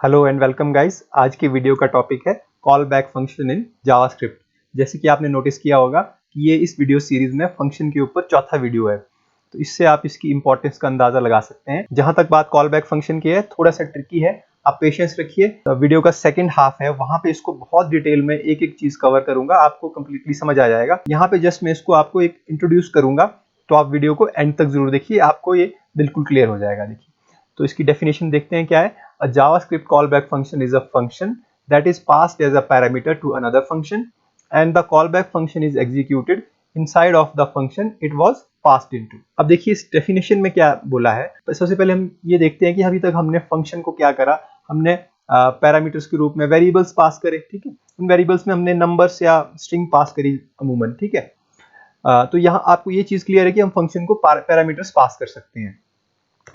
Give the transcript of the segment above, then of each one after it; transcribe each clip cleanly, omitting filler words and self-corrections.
Hello and welcome guys. आज की video का टॉपिक है call back function in JavaScript. जैसे कि आपने नोटिस किया होगा कि ये इस वीडियो सीरीज में फंक्शन के ऊपर चौथा वीडियो है, तो इससे आप इसकी इंपॉर्टेंस का अंदाजा लगा सकते हैं। जहां तक बात कॉल बैक फंक्शन की है, थोड़ा सा ट्रिकी है, आप पेशेंस रखिए। वीडियो का सेकंड हाफ है, वहां पे इसको बहुत डिटेल में एक एक चीज कवर करूंगा, आपको कंप्लीटली समझ आ जाएगा। यहाँ पे जस्ट मैं इसको आपको एक इंट्रोड्यूस करूंगा, तो आप वीडियो को एंड तक जरूर देखिए, आपको ये बिल्कुल क्लियर हो जाएगा। देखिए, तो इसकी डेफिनेशन देखते हैं क्या है। A JavaScript callback function is a function that is passed as a parameter to another function and the callback function is executed inside of the function it was passed into। अब देखिए इस definition में क्या बोला है। सबसे पहले हम ये देखते हैं कि अभी तक हमने फंक्शन को क्या करा, हमने पैरामीटर्स के रूप में वेरिएबल्स पास करे। ठीक है, उन वेरिएबल्स में हमने नंबर्स या स्ट्रिंग पास करी अमूमन। ठीक है, तो यहाँ आपको ये चीज क्लियर है कि हम फंक्शन को पैरामीटर्स पास कर सकते हैं।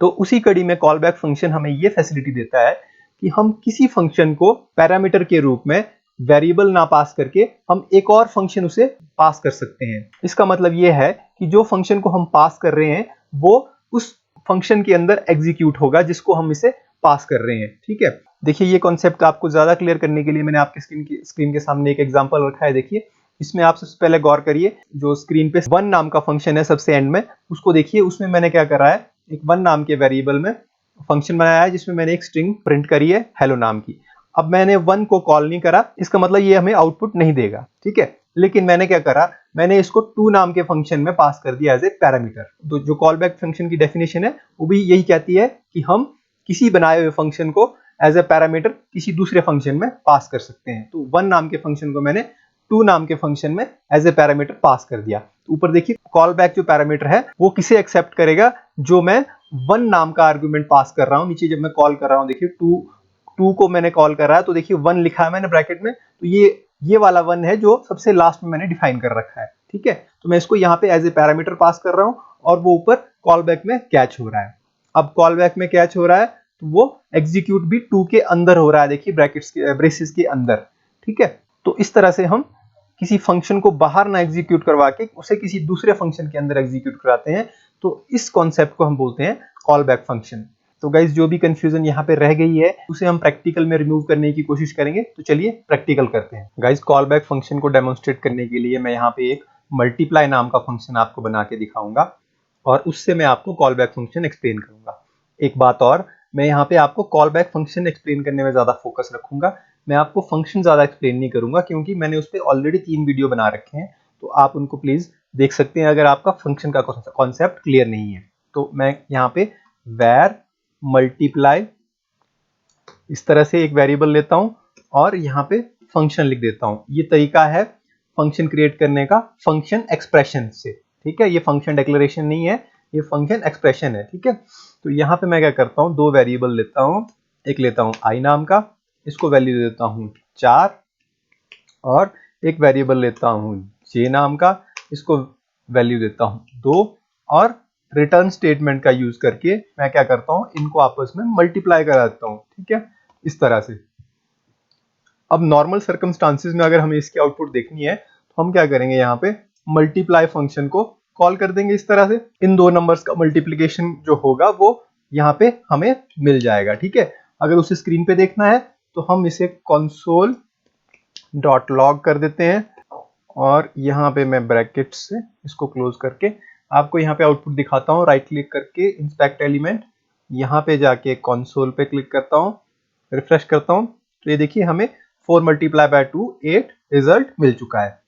तो उसी कड़ी में कॉल बैक फंक्शन हमें ये फैसिलिटी देता है कि हम किसी फंक्शन को पैरामीटर के रूप में वेरिएबल ना पास करके हम एक और फंक्शन उसे पास कर सकते हैं। इसका मतलब ये है कि जो फंक्शन को हम पास कर रहे हैं वो उस फंक्शन के अंदर एग्जीक्यूट होगा जिसको हम इसे पास कर रहे हैं। ठीक है, देखिए ये कॉन्सेप्ट आपको ज्यादा क्लियर करने के लिए मैंने आपके स्क्रीन के सामने एक एग्जांपल रखा है। देखिए, इसमें आप सबसे पहले गौर करिए, जो स्क्रीन पे वन नाम का फंक्शन है सबसे एंड में, उसको देखिए। उसमें मैंने क्या करा है, एक वन नाम के वेरिएबल में फंक्शन बनाया है जिसमें मैंने एक स्ट्रिंग प्रिंट करी है हेलो नाम की। अब मैंने वन को कॉल नहीं करा, इसका मतलब ये हमें आउटपुट नहीं देगा। ठीक है, लेकिन मैंने क्या करा, मैंने इसको टू नाम के फंक्शन में पास कर दिया एज ए पैरामीटर। तो जो कॉल बैक फंक्शन की डेफिनेशन है वो भी यही कहती है कि हम किसी बनाए हुए फंक्शन को एज ए पैरामीटर किसी दूसरे फंक्शन में पास कर सकते हैं। तो वन नाम के फंक्शन को मैंने टू नाम के फंक्शन में एज ए पैरामीटर पास कर दिया। ऊपर देखिए, कॉल बैक जो पैरामीटर है वो किसे एक्सेप्ट करेगा, जो मैं वन नाम का आर्गुमेंट पास कर रहा हूं। नीचे जब मैं कॉल कर रहा हूं, देखिए टू को मैंने कॉल कर रहा है, तो देखिए वन लिखा है मैंने ब्रैकेट में, तो ये वाला वन है जो सबसे लास्ट में मैंने डिफाइन कर रखा है। ठीक है, तो मैं इसको यहाँ पे एज ए पैरामीटर पास कर रहा हूं और वो ऊपर कॉल बैक में कैच हो रहा है। अब कॉल बैक में कैच हो रहा है तो वो एग्जीक्यूट भी टू के अंदर हो रहा है, देखिए ब्रैकेट्स के ब्रेसेस के अंदर। ठीक है, तो इस तरह से हम किसी फंक्शन को बाहर ना एग्जीक्यूट करवा के उसे किसी दूसरे फंक्शन के अंदर एग्जीक्यूट कराते हैं। तो इस कॉन्सेप्ट को हम बोलते हैं कॉल बैक फंक्शन। तो गाइज, जो भी कंफ्यूजन यहाँ पे रह गई है उसे हम प्रैक्टिकल में रिमूव करने की कोशिश करेंगे। तो चलिए प्रैक्टिकल करते हैं। गाइज, कॉल बैक फंक्शन को डेमोन्स्ट्रेट करने के लिए मैं यहाँ पे एक मल्टीप्लाई नाम का फंक्शन आपको बना के दिखाऊंगा और उससे मैं आपको कॉल बैक फंक्शन एक्सप्लेन करूंगा। एक बात और, मैं यहाँ पे आपको कॉल बैक फंक्शन एक्सप्लेन करने में ज्यादा फोकस रखूंगा, मैं आपको फंक्शन ज्यादा एक्सप्लेन नहीं करूंगा, क्योंकि मैंने उस पर ऑलरेडी 3 वीडियो बना रखे हैं, तो आप उनको प्लीज देख सकते हैं अगर आपका फंक्शन का कॉन्सेप्ट क्लियर नहीं है। तो मैं यहाँ पे वैर मल्टीप्लाई इस तरह से एक वेरिएबल लेता हूं और यहाँ पे फंक्शन लिख देता हूं। ये तरीका है फंक्शन क्रिएट करने का, फंक्शन एक्सप्रेशन से। ठीक है, ये फंक्शन डिक्लेरेशन नहीं है, ये फंक्शन एक्सप्रेशन है। ठीक है, तो यहाँ पे मैं क्या करता हूँ, दो वेरिएबल लेता हूँ। एक लेता हूँ आई नाम का, इसको वैल्यू देता हूँ 4, और एक वेरिएबल लेता हूँ जे नाम का, इसको वैल्यू देता हूँ 2, और रिटर्न स्टेटमेंट का यूज करके मैं क्या करता हूँ, इनको आपस में मल्टीप्लाई करा देता हूँ। ठीक है, इस तरह से। अब नॉर्मल सर्कमस्टांसेस में अगर हमें इसकी आउटपुट देखनी है तो हम क्या करेंगे, यहाँ पे मल्टीप्लाई फंक्शन को कॉल कर देंगे इस तरह से। इन दो नंबर्स का मल्टीप्लिकेशन जो होगा वो यहाँ पे हमें मिल जाएगा। ठीक है, अगर उसे स्क्रीन पे देखना है तो हम इसे console डॉट लॉग कर देते हैं और यहाँ पे मैं ब्रैकेट से इसको क्लोज करके आपको यहाँ पे आउटपुट दिखाता हूँ। राइट क्लिक करके इंस्पेक्ट एलिमेंट, यहाँ पे जाके कंसोल पे क्लिक करता हूँ, रिफ्रेश करता हूँ, तो ये देखिए हमें 4 मल्टीप्लाई बाय 2 8 रिजल्ट मिल चुका है।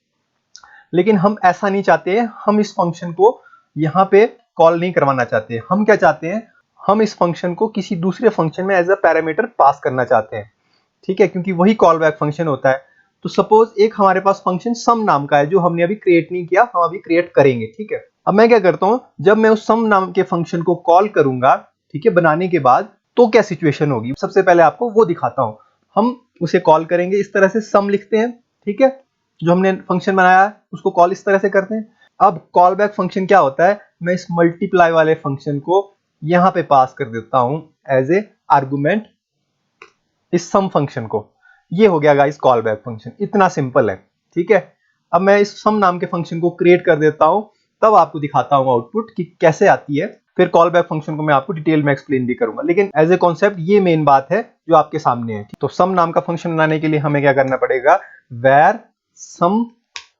लेकिन हम ऐसा नहीं चाहते हैं, हम इस फंक्शन को यहाँ पे कॉल नहीं करवाना चाहते। हम क्या चाहते हैं, हम इस फंक्शन को किसी दूसरे फंक्शन में एज अ पैरामीटर पास करना चाहते हैं। ठीक है, क्योंकि वही कॉल बैक फंक्शन होता है। तो सपोज एक हमारे पास फंक्शन सम नाम का है जो हमने अभी क्रिएट नहीं किया, हम अभी क्रिएट करेंगे। ठीक है, अब मैं क्या करता हूं, जब मैं उस सम नाम के फंक्शन को कॉल करूंगा, ठीक है, बनाने के बाद, तो क्या सिचुएशन होगी सबसे पहले आपको वो दिखाता हूं। हम उसे कॉल करेंगे इस तरह से, सम लिखते हैं। ठीक है, जो हमने फंक्शन बनाया है उसको कॉल इस तरह से करते हैं। अब कॉल बैक फंक्शन क्या होता है, मैं इस मल्टीप्लाई वाले फंक्शन को यहां पे पास कर देता हूं एज ए आर्गुमेंट इस सम फंक्शन को। ये हो गया गाइस कॉल बैक फंक्शन, इतना सिंपल है। ठीक है, अब मैं इस सम नाम के फंक्शन को क्रिएट कर देता हूं, तब आपको दिखाता हूं आउटपुट कि कैसे आती है। फिर कॉल बैक फंक्शन को मैं आपको डिटेल में एक्सप्लेन भी करूंगा, लेकिन एज ए कॉन्सेप्ट ये मेन बात है जो आपके सामने है। तो सम नाम का फंक्शन बनाने के लिए हमें क्या करना पड़ेगा, वेर सम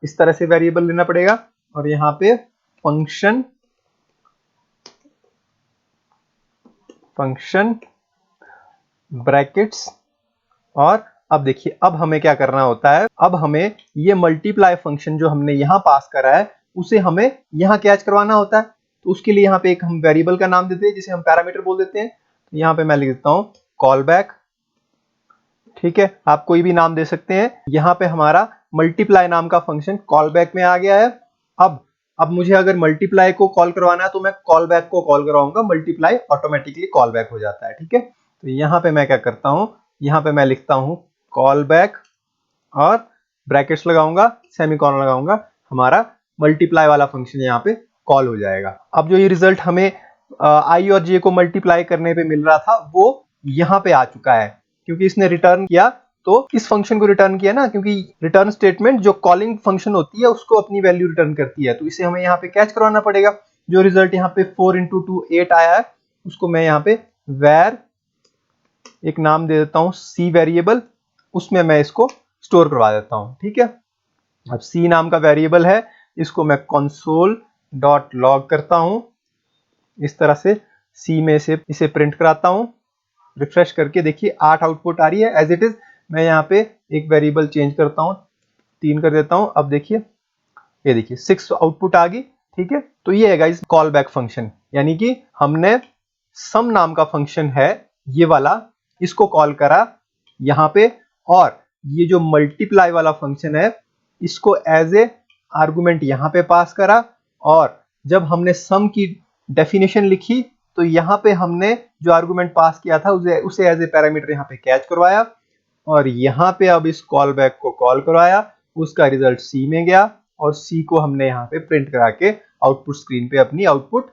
इस तरह से वेरिएबल लेना पड़ेगा और यहाँ पे फंक्शन ब्रैकेट्स। और अब देखिए, अब हमें क्या करना होता है, अब हमें ये मल्टीप्लाई फंक्शन जो हमने यहां पास करा है उसे हमें यहां कैच करवाना होता है। तो उसके लिए यहाँ पे एक हम वेरिएबल का नाम देते हैं जिसे हम पैरामीटर बोल देते हैं। तो यहाँ पे मैं लिख देता हूं कॉल बैक, ठीक है, आप कोई भी नाम दे सकते हैं। यहाँ पे हमारा मल्टीप्लाई नाम का फंक्शन कॉल बैक में आ गया है। अब मुझे अगर मल्टीप्लाई को कॉल करवाना है तो मैं कॉल बैक को कॉल करवाऊंगा, मल्टीप्लाई ऑटोमेटिकली कॉल बैक हो जाता है, ठीक है। तो यहाँ पे मैं क्या करता हूं, यहाँ पे मैं लिखता हूं कॉल बैक और ब्रैकेट्स लगाऊंगा, सेमीकोलन लगाऊंगा, हमारा मल्टीप्लाई वाला फंक्शन यहाँ पे कॉल हो जाएगा। अब जो ये रिजल्ट हमें आई और जे को मल्टीप्लाई करने पे मिल रहा था वो यहाँ पे आ चुका है, क्योंकि इसने रिटर्न किया तो इस फंक्शन को रिटर्न किया ना, क्योंकि रिटर्न स्टेटमेंट जो कॉलिंग फंक्शन होती है उसको अपनी वैल्यू रिटर्न करती है, तो इसे हमें यहाँ पे कैच करवाना पड़ेगा। जो रिजल्ट यहाँ पे 4 × 2 8 आया है उसको मैं यहाँ पे वेर एक नाम दे देता हूं सी वेरिएबल, उसमें मैं इसको स्टोर करवा देता हूं, ठीक है। अब सी नाम का वेरिएबल है, इसको मैं console.log करता हूं, इस तरह से सी में से इसे प्रिंट कराता हूं। रिफ्रेश करके देखिए 8 आउटपुट आ रही है एज इट इज। मैं यहाँ पे एक वेरिएबल चेंज करता हूं, 3 कर देता हूं। अब देखिए, ये देखिए 6 आउटपुट आ गई, ठीक है। तो ये है गाइस कॉल बैक फंक्शन, यानी कि हमने सम नाम का फंक्शन है ये वाला, इसको कॉल करा यहाँ पे, और ये जो मल्टीप्लाई वाला फंक्शन है इसको एज ए आर्गुमेंट यहाँ पे पास करा, और जब हमने सम की डेफिनेशन लिखी तो यहाँ पे हमने जो आर्गुमेंट पास किया था उसे एज ए पैरामीटर यहाँ पे कैच करवाया, और यहाँ पे अब इस कॉल बैक को कॉल करवाया, उसका रिजल्ट सी में गया और सी को हमने यहाँ पे प्रिंट करा के आउटपुट स्क्रीन पे अपनी आउटपुट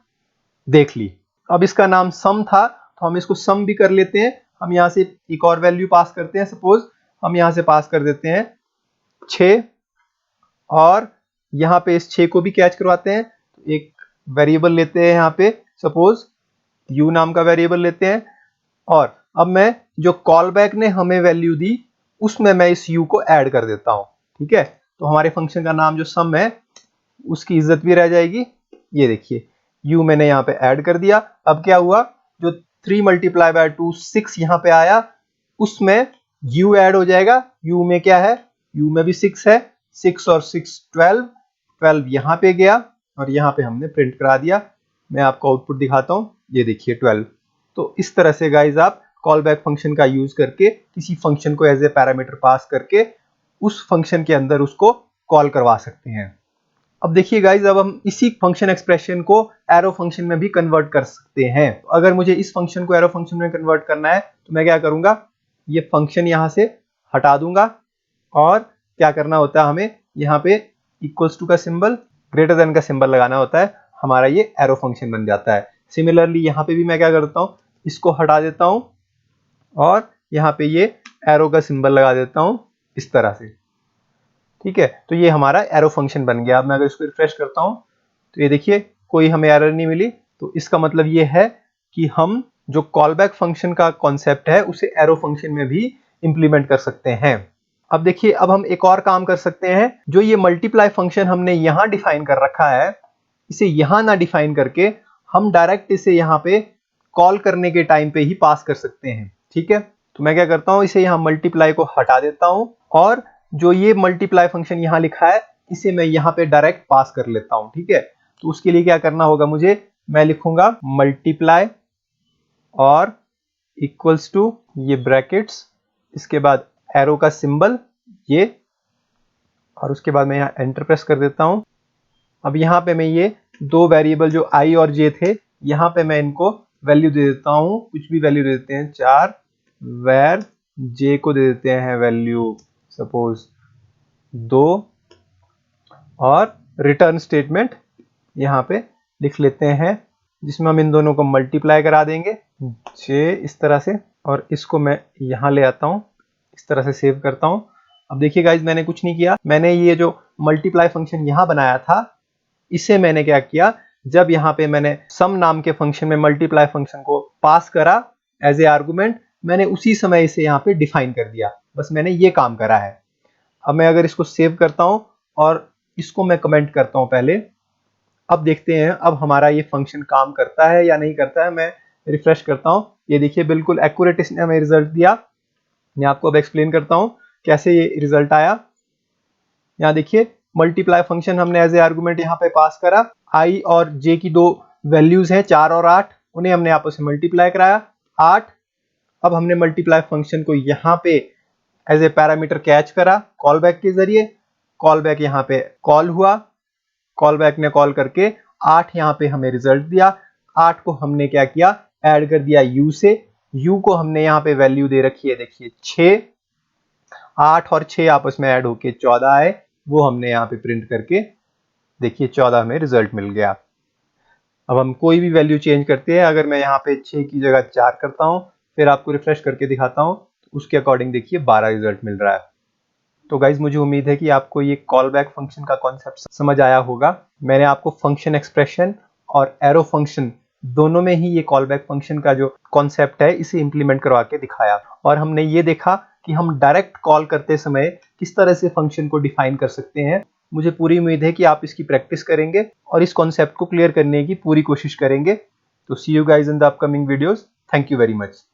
देख ली। अब इसका नाम सम था तो हम इसको सम भी कर लेते हैं। हम यहाँ से एक और वैल्यू पास करते हैं, सपोज हम यहाँ से पास कर देते हैं 6, और यहाँ पे इस 6 को भी कैच करवाते हैं। तो एक वेरिएबल लेते हैं यहाँ पे, सपोज u नाम का वेरिएबल लेते हैं, और अब मैं जो कॉल बैक ने हमें वैल्यू दी उसमें मैं इस u को ऐड कर देता हूं, ठीक है। तो हमारे फंक्शन का नाम जो सम है उसकी इज्जत भी रह जाएगी। ये देखिए u मैंने यहाँ पे ऐड कर दिया। अब क्या हुआ, जो 3 × 2 6 यहाँ पे आया, उसमें u ऐड हो जाएगा। u में क्या है, u में भी 6 है, 6 और 6 12, 12 यहाँ पे गया और यहाँ पे हमने प्रिंट करा दिया। मैं आपको आउटपुट दिखाता हूँ, ये देखिए 12। तो इस तरह से गाइज आप कॉल बैक फंक्शन का यूज करके किसी फंक्शन को एज ए पैरामीटर पास करके उस फंक्शन के अंदर उसको कॉल करवा सकते हैं। अब देखिए गाइज, अब हम इसी फंक्शन एक्सप्रेशन को एरो फंक्शन में भी कन्वर्ट कर सकते हैं। अगर मुझे इस फंक्शन को एरो फंक्शन में कन्वर्ट करना है तो मैं क्या करूंगा, ये फंक्शन यहां से हटा दूंगा, और क्या करना होता है हमें यहाँ पे इक्वल्स टू का सिंबल, ग्रेटर देन का सिंबल लगाना होता है, हमारा ये एरो फंक्शन बन जाता है। सिमिलरली यहाँ पे भी मैं क्या करता हूँ, इसको हटा देता हूँ और यहाँ पे ये एरो का सिंबल लगा देता हूँ इस तरह से, ठीक है। तो ये हमारा एरो फंक्शन बन गया। अब मैं अगर इसको रिफ्रेश करता हूँ तो ये देखिए कोई हमें एरर नहीं मिली। तो इसका मतलब ये है कि हम जो कॉल बैक फंक्शन का कॉन्सेप्ट है उसे एरो फंक्शन में भी इंप्लीमेंट कर सकते हैं। अब देखिए, अब हम एक और काम कर सकते हैं। जो ये मल्टीप्लाई फंक्शन हमने यहाँ डिफाइन कर रखा है, इसे यहाँ ना डिफाइन करके हम डायरेक्ट इसे यहाँ पे कॉल करने के टाइम पे ही पास कर सकते हैं, ठीक है। तो मैं क्या करता हूँ, इसे यहाँ मल्टीप्लाई को हटा देता हूँ, और जो ये मल्टीप्लाई फंक्शन यहाँ लिखा है इसे मैं यहाँ पे डायरेक्ट पास कर लेता हूँ, ठीक है। तो उसके लिए क्या करना होगा मुझे, मैं लिखूंगा मल्टीप्लाई और इक्वल्स टू ये ब्रैकेट्स, इसके बाद एरो का सिंबल ये, और उसके बाद मैं यहाँ एंटर प्रेस कर देता हूँ। अब यहाँ पे मैं ये दो वेरिएबल जो i और j थे, यहाँ पे मैं इनको वैल्यू दे देता हूँ, कुछ भी वैल्यू दे देते हैं 4, वेर j को दे देते हैं वैल्यू सपोज 2, और रिटर्न स्टेटमेंट यहाँ पे लिख लेते हैं जिसमें हम इन दोनों को मल्टीप्लाई करा देंगे j इस तरह से, और इसको मैं यहाँ ले आता हूँ, इस तरह से सेव करता हूँ। अब देखिए गाइज, मैंने कुछ नहीं किया, मैंने ये जो मल्टीप्लाई फंक्शन यहाँ बनाया था इसे मैंने क्या किया, जब यहाँ पे मैंने सम नाम के फंक्शन में मल्टीप्लाई फंक्शन को पास करा एज ए आर्गुमेंट, मैंने उसी समय इसे यहाँ पे डिफाइन कर दिया। बस मैंने ये काम करा है। अब मैं अगर इसको सेव करता हूँ और इसको मैं कमेंट करता हूँ पहले, अब देखते हैं अब हमारा ये फंक्शन काम करता है या नहीं करता है। मैं रिफ्रेश करता हूँ, ये देखिए बिल्कुल एक्यूरेट इसने हमें रिजल्ट दिया। मैं आपको अब एक्सप्लेन करता हूँ कैसे ये रिजल्ट आया। यहाँ देखिए मल्टीप्लाई फंक्शन हमने एज ए आर्गुमेंट यहाँ पे पास करा, आई और जे की दो वैल्यूज हैं 4 और 8, उन्हें हमने आपस में मल्टीप्लाई कराया 8। अब हमने मल्टीप्लाई फंक्शन को यहाँ पे एज ए पैरामीटर कैच करा कॉल बैक के जरिए, कॉल बैक यहाँ पे कॉल हुआ, कॉल बैक ने कॉल करके 8 यहाँ पे हमें रिजल्ट दिया। 8 को हमने क्या किया, ऐड कर दिया u से, u को हमने यहाँ पे वैल्यू दे रखी है देखिए 6, 8 और 6 आपस में ऐड होके 14 आए, वो हमने यहाँ पे प्रिंट करके देखिए 14 में रिजल्ट मिल गया। अब हम कोई भी वैल्यू चेंज करते हैं, अगर मैं यहाँ पे 6 की जगह 4 करता हूँ, फिर आपको रिफ्रेश करके दिखाता हूँ, तो उसके अकॉर्डिंग देखिए 12 रिजल्ट मिल रहा है। तो गाइज मुझे उम्मीद है कि आपको ये कॉल बैक फंक्शन का कॉन्सेप्ट समझ आया होगा। मैंने आपको फंक्शन एक्सप्रेशन और एरो फंक्शन दोनों में ही ये कॉल बैक फंक्शन का जो कॉन्सेप्ट है इसे इंप्लीमेंट करवा के दिखाया, और हमने ये देखा कि हम डायरेक्ट कॉल करते समय किस तरह से फंक्शन को डिफाइन कर सकते हैं। मुझे पूरी उम्मीद है कि आप इसकी प्रैक्टिस करेंगे और इस कॉन्सेप्ट को क्लियर करने की पूरी कोशिश करेंगे। तो see you guys in the upcoming videos. Thank you very much.